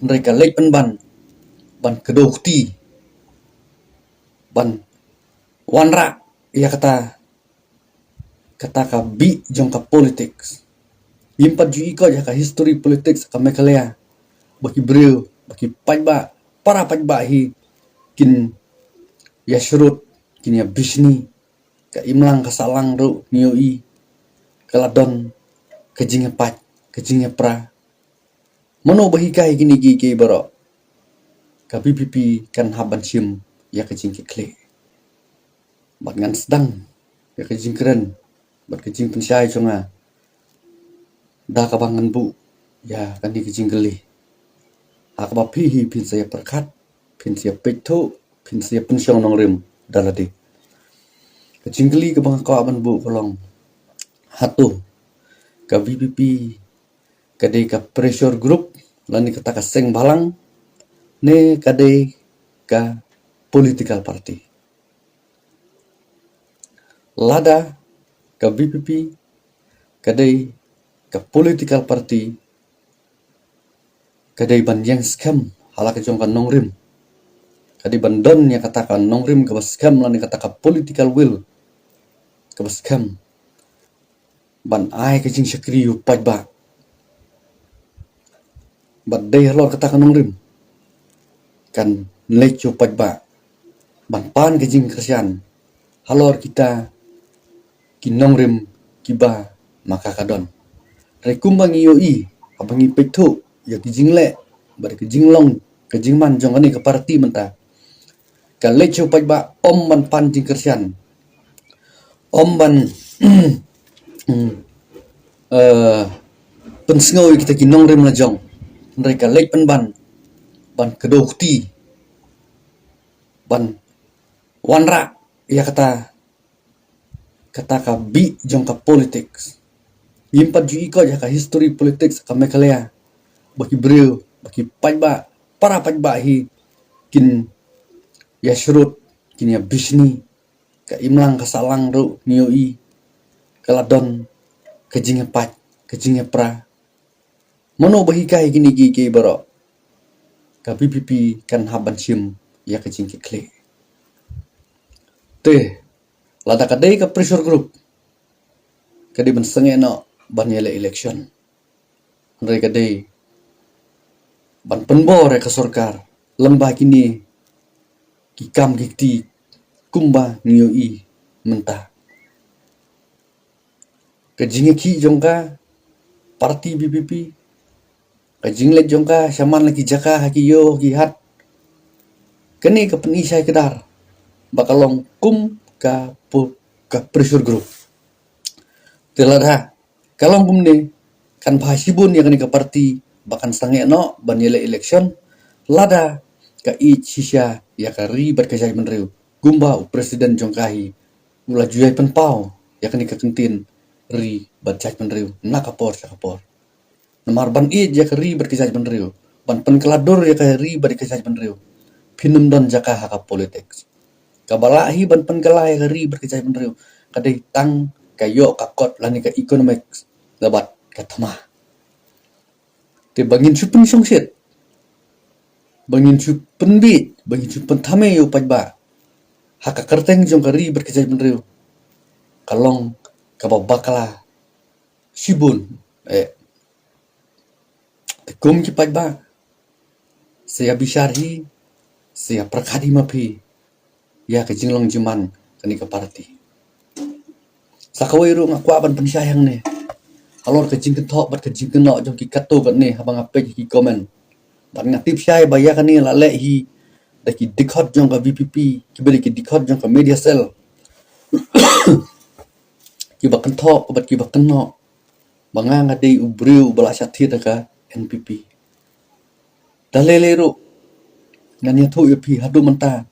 mereka lek ban kedokti ban wanra ya kata ka bi jong ka politics impat ju iko ya ka history politics ka mekalea baki breu baki pajba para pajba hi kin ya syurut kin ya bisni ka imlang ka salang ru nioi kaladon kejingnya paj kejingnya pra mono bahikai gini gigi baro ka PPP kan haban sim ya kejing kle bat ngan sedang ya kejing keren bat kejing pensyai chunga da ka bangan bu ya kan di kejing geli ak ba pihi pin saya perkat pin saya peto pin saya pensyong nong rim daladi kejing geli ka bang ka ban bu kolong hatu ka VPP kadai ka pressure group lani kata ka seng balang ne kadai ka political party lada ka VPP kadai ka political party kadai ban yang scam halaka jong kan nongrim kadai ban don yang katakan nongrim ka scam lani kata ka political will ka scam ban ai ka jing syakri yu pajba ban dei halor katakan nongrim kan lecho pajba ban pan ka jing kersian halor kita kinongrim kiba maka kadon rekumbang ioi abangi peto ya kijing le bar kijing long kijing man jong ani ke parti menta kan lecho pajba om ban pan jing kersian om ban pensngoi kita kinongrim la jong mereka lek ban kedokti ban wanra ya kata ka bi jong ka politics impat ju iko ya ka history politics ka mekalea baki breu baki pajba para pajba hi kin ya syurut kin ya bisni ka imlang ka salang ru nioi kaladon kejingnya paj kejingnya pra mono bahikai gini gigi baro ka PPP kan haban sim ya kejing kle te lada kadai ka pressure group kadai ban senge no ban yele election andre kadai ban penbor ka sorkar lembah kini kikam gikti kumba nioi mentah kejing ki jongka parti BPP kejing le jongka saman lagi jaka haki yo ki hat kene ka penisai kedar bakalong kum ka pressure group telada kalong kumne kan bahasibun yang ni ka parti bakan sange no ban yele election lada ka I sisya ya ka ribet ka jai menreu gumba presiden jongkahi ula juyai penpau ya kan ka kentin ri bat jai menreu nakapor sakapor namar ban I ya ka ribet ka jai menreu ban penkelador ya ka ribet ka jai menreu pinum don jaka haka politics kabalahi ban penkelai ka ribet ka jai menreu kadai tang kayo kakot lani ka economics dapat katama te bangin supun songset bangin supun bit bangin supun thame yo pajba haka kerteng jong kari berkejai menreu kalong kababakala sibun kum ki pajba saya bisarhi saya prakadi mapi ya ke jinglong juman kani ka parti sakawai ru ngaku aban pensayang ne alor ke jing ketok bat ke jing kenok jong ki kato bat ne habang ape ki komen bat ngatip syai baya kan ni la le hi daki dikhot jong ka VPP ki beli ki dikhot jong ka media cell ki bak kentok bat ki bak kenok banga ngadei ubriu bala sathit ka NPP dalele ru ngani thu pi hadu menta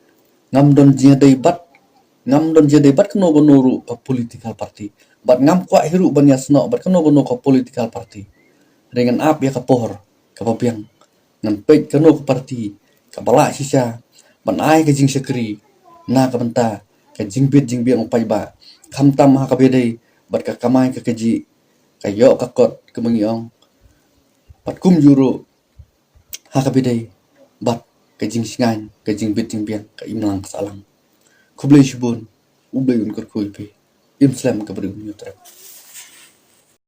ngam don jia dei bat keno bonuru ka political party bat ngam kwa hiru banya sno bat keno bono ka political party dengan ap ya ka pohor ka papiang ngan pej keno ka party ka bala sisa ban ai ka jing sekri na ka benta ka jing biang upai ba kham tam ha ka bedei bat ka kamai ka keji ka yo ka kot ka mengiong pat kum juru Hakabidai bat kajing singan kajing beting biang ka imlang salang. Kublai shibun ublai unkar kuipe. Imslam kabri unyutra.